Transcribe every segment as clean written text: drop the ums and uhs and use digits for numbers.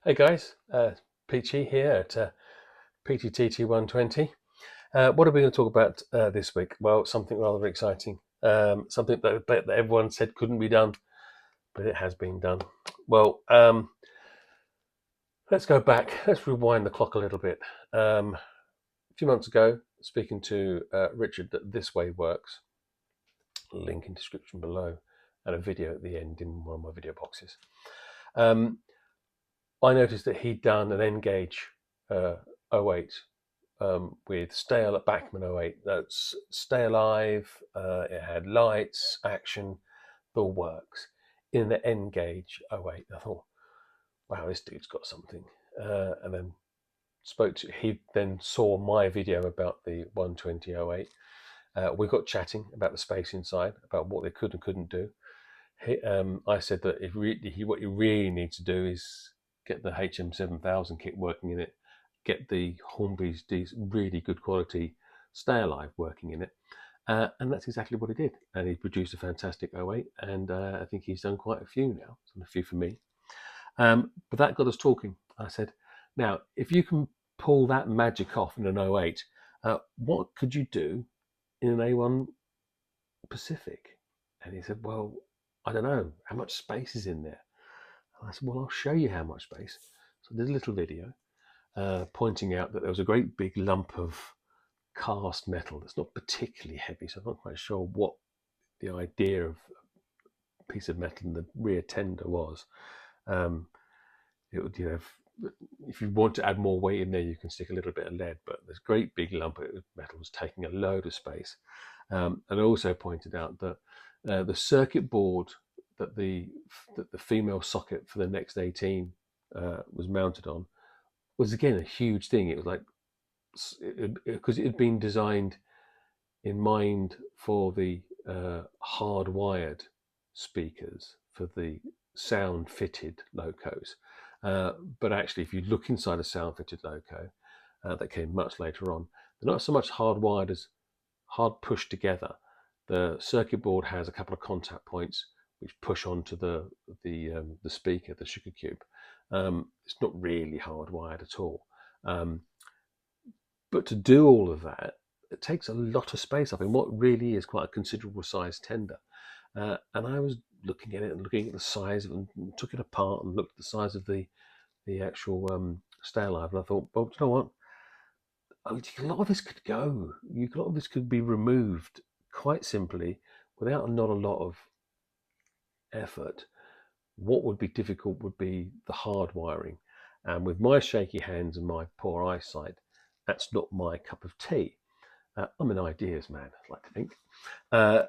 Hey guys, Peachy here at Peachy TT120. What are we going to talk about this week? Well, something rather exciting. Something that everyone said couldn't be done, but it has been done. Well, let's go back. Let's rewind the clock a little bit. A few months ago, speaking to Richard at This Way Works, link in description below, and a video at the end in one of my video boxes. I noticed that he'd done an N-gauge 08 with Bachmann 08. That's Stay-Alive. It had lights, action, the works in the N-gauge 08. I thought, wow, this dude's got something. And then he then saw my video about the 120 08. We got chatting about the space inside, about what they could and couldn't do. I said that what you really need to do is get the HM7000 kit working in it, get the Hornby's really good quality Stay-Alive working in it, and that's exactly what he did. And he produced a fantastic 08, and I think he's done quite a few now. He's done a few for me. But that got us talking. I said, now, if you can pull that magic off in an 08, what could you do in an A1 Pacific? And he said, well, I don't know, how much space is in there? And I said, well, I'll show you how much space. So I did a little video pointing out that there was a great big lump of cast metal that's not particularly heavy, so I'm not quite sure what the idea of a piece of metal in the rear tender was. It would, if you want to add more weight in there, you can stick a little bit of lead, but this great big lump of metal was taking a load of space. And I also pointed out that the circuit board that the female socket for the Next 18 was mounted on was again a huge thing. It was like, because it had been designed in mind for the hardwired speakers for the sound fitted Locos. But actually, if you look inside a sound fitted Loco that came much later on, they're not so much hardwired as hard pushed together. The circuit board has a couple of contact points which push onto the speaker, the sugar cube. It's not really hardwired at all. But to do all of that, it takes a lot of space up in what really is quite a considerable size tender. And I was looking at it and looking at the size of it, and took it apart and looked at the size of the actual Stay-Alive, and I thought, well, you know what? A lot of this could go. A lot of this could be removed quite simply without not a lot of effort. What would be difficult would be the hard wiring, and with my shaky hands and my poor eyesight, that's not my cup of tea. I'm an ideas man, I like to think.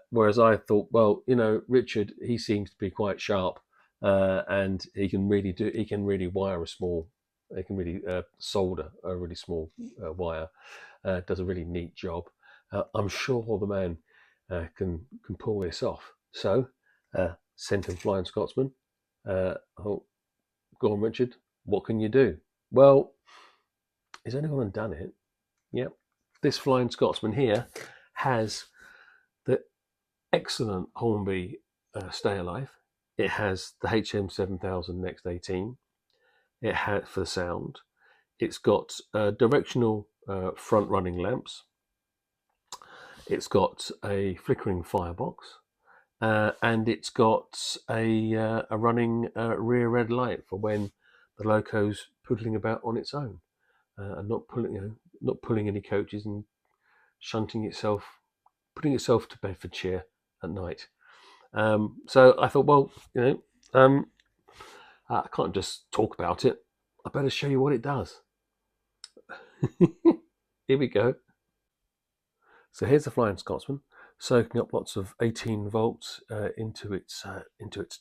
Whereas I thought, well, Richard, he seems to be quite sharp, and he can really wire a small, he can really solder a really small wire. Does a really neat job. I'm sure the man can pull this off. So, sent him Flying Scotsman. Oh, go on, Richard. What can you do? Well, he's only gone and done it. Yep. This Flying Scotsman here has the excellent Hornby Stay-Alive. It has the HM7000 Next 18. It had for the sound. It's got directional front running lamps. It's got a flickering firebox. And it's got a running rear red light for when the Loco's poodling about on its own, and not pulling any coaches and putting itself to Bedfordshire at night. So I thought, well, I can't just talk about it. I better show you what it does. Here we go. So here's the Flying Scotsman, soaking up lots of 18 volts into its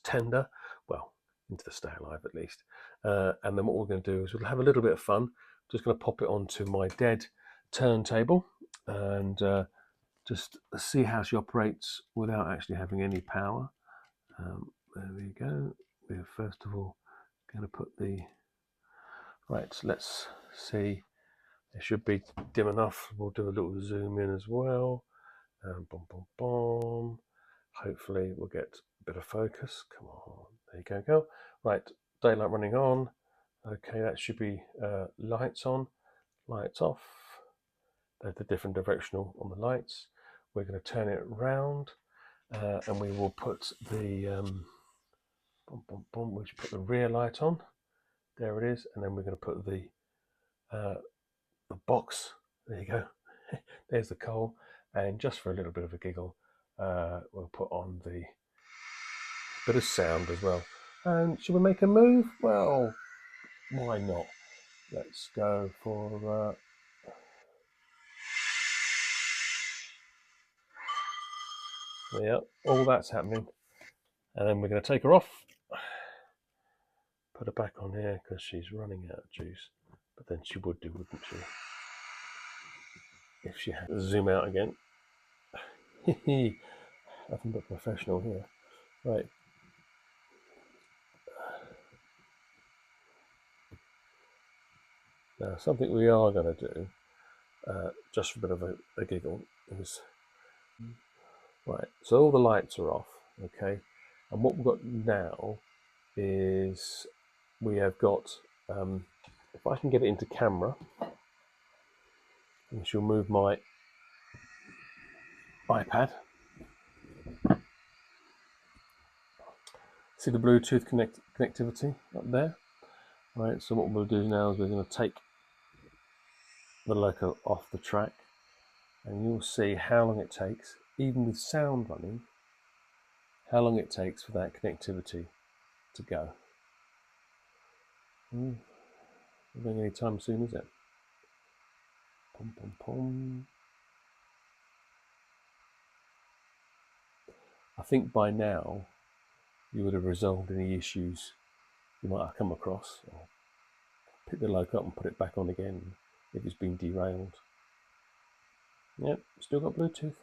tender, well, into the Stay-Alive at least. And then what we're going to do is we'll have a little bit of fun. Just going to pop it onto my dead turntable and just see how she operates without actually having any power. There we go. We're first of all going to put right, so let's see. It should be dim enough. We'll do a little zoom in as well. Boom, boom, boom. Hopefully we'll get a bit of focus. Come on. There you go. Right, daylight running on. Okay, that should be lights on, lights off. There's the different directional on the lights. We're going to turn it round, and we will put the we should put the rear light on. There it is, and then we're going to put the box. There you go. There's the coal, and just for a little bit of a giggle, we'll put on the bit of sound as well. And should we make a move? Well, why not? Let's go for. Yeah, all that's happening, and then we're going to take her off. Put her back on here because she's running out of juice. But then she would do, wouldn't she? If she had to zoom out again. Nothing but professional here. Right. Now, something we are going to do, just for a bit of a giggle, is... Right, so all the lights are off, okay? And what we've got now is we have got... if I can get it into camera, and she'll move my iPad. See the Bluetooth connectivity up there? Right, so what we'll do now is we're going to take the Loco off the track, and you'll see how long it takes, even with sound running, how long it takes for that connectivity to go. Not going any time soon, is it? Pom, pom, pom. I think by now you would have resolved any issues you might have come across, or pick the Loco up and put it back on again if it's been derailed. Yep, still got Bluetooth.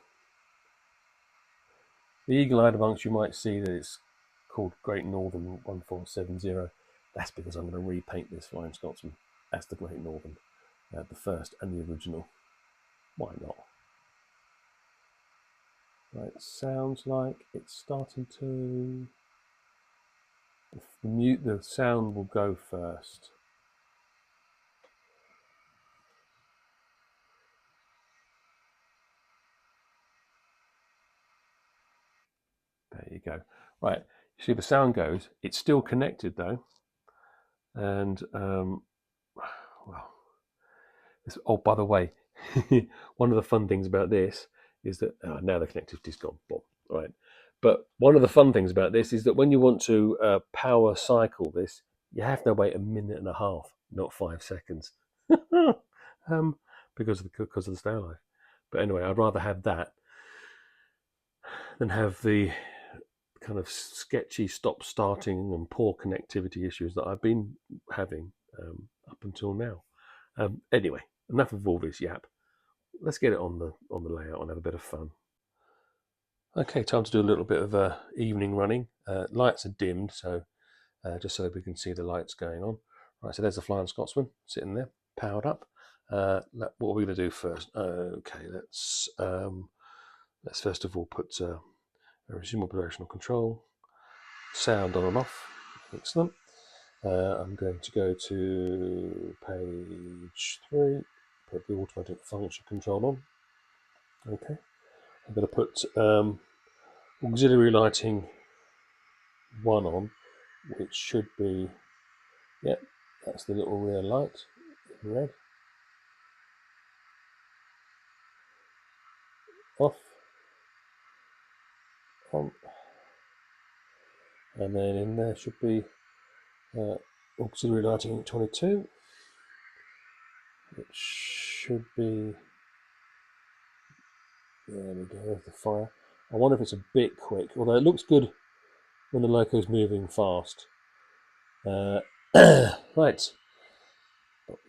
The eagle-eyed amongst you might see that it's called Great Northern 1470. That's because I'm going to repaint this Flying Scotsman as the Great Northern, the first and the original. Why not? Right, sounds like it's starting to... The sound will go first. There you go. Right, you see the sound goes. It's still connected though. And, well, oh, by the way, one of the fun things about this is that, now the connectivity's gone, right? But one of the fun things about this is that when you want to power cycle this, you have to wait a minute and a half, not 5 seconds, because of the Stay-Alive. But anyway, I'd rather have that than have the kind of sketchy stop-starting and poor connectivity issues that I've been having up until now. Anyway, enough of all this yap. Let's get it on the layout and have a bit of fun. Okay, time to do a little bit of evening running. Lights are dimmed, so just so we can see the lights going on. Right, so there's the Flying Scotsman sitting there, powered up. What are we going to do first? Okay, let's first of all put resume operational control, sound on and off. Excellent. I'm going to go to page 3, put the automatic function control on. Okay, I'm going to put auxiliary lighting 1 on, which should be, yep, that's the little rear light in red. Off, on, and then in there should be auxiliary lighting 22, which should be, there we go, there's the fire. I wonder if it's a bit quick, although it looks good when the Loco's moving fast. Right,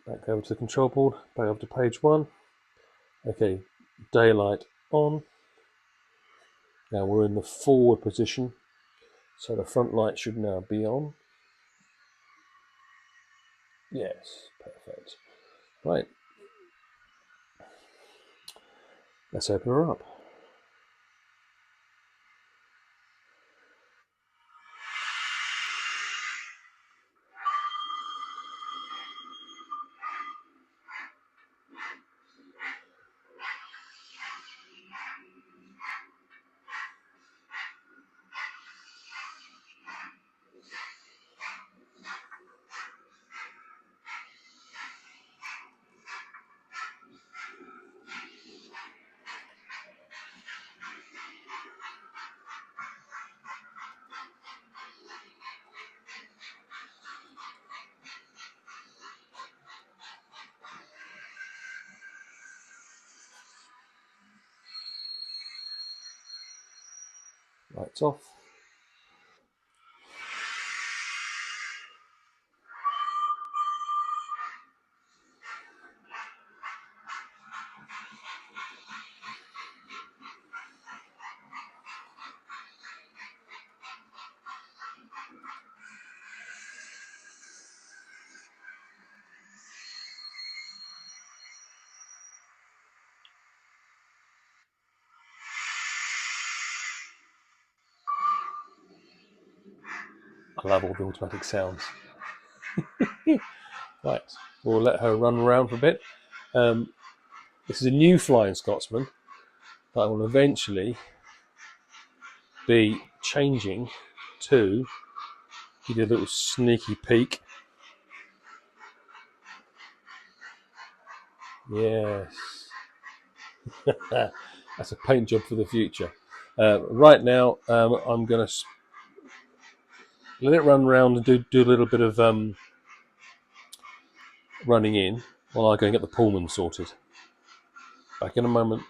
back over to the control board, back over to page 1. Okay, daylight on. Now we're in the forward position, so the front light should now be on. Yes, perfect. Right, let's open her up. Lights off. I love all the automatic sounds. Right, we'll let her run around for a bit. This is a new Flying Scotsman that I will eventually be changing to. He did a little sneaky peek. Yes. That's a paint job for the future. Right now, I'm going to let it run around and do a little bit of running in while I go and get the Pullman sorted. Back in a moment.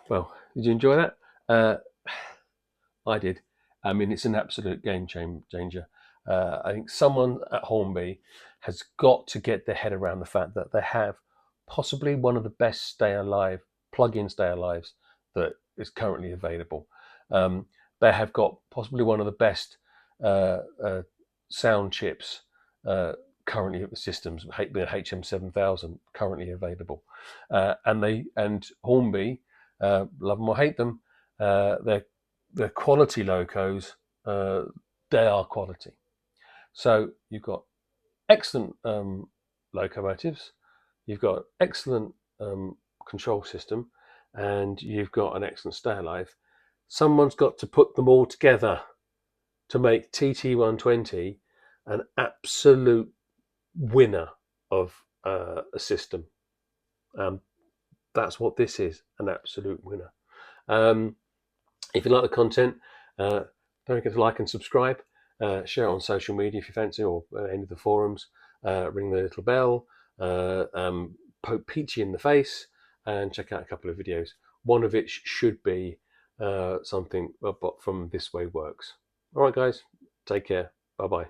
Well, did you enjoy that? I did. I mean, it's an absolute game changer. I think someone at Hornby has got to get their head around the fact that they have possibly one of the best plug-in stay-alives that is currently available. They have got possibly one of the best uh, uh, sound chips currently systems, being HM7000 currently available, and Hornby, love them or hate them, they're quality locos. They are quality. So you've got excellent locomotives, you've got excellent control system, and you've got an excellent stay-alive. Someone's got to put them all together to make TT120 an absolute winner of a system. That's what this is, an absolute winner. If you like the content, don't forget to like and subscribe. Share it on social media if you fancy, or any of the forums. Ring the little bell. Poke Peachy in the face, and check out a couple of videos. One of it should be something from This Way Works. All right, guys, take care. Bye bye.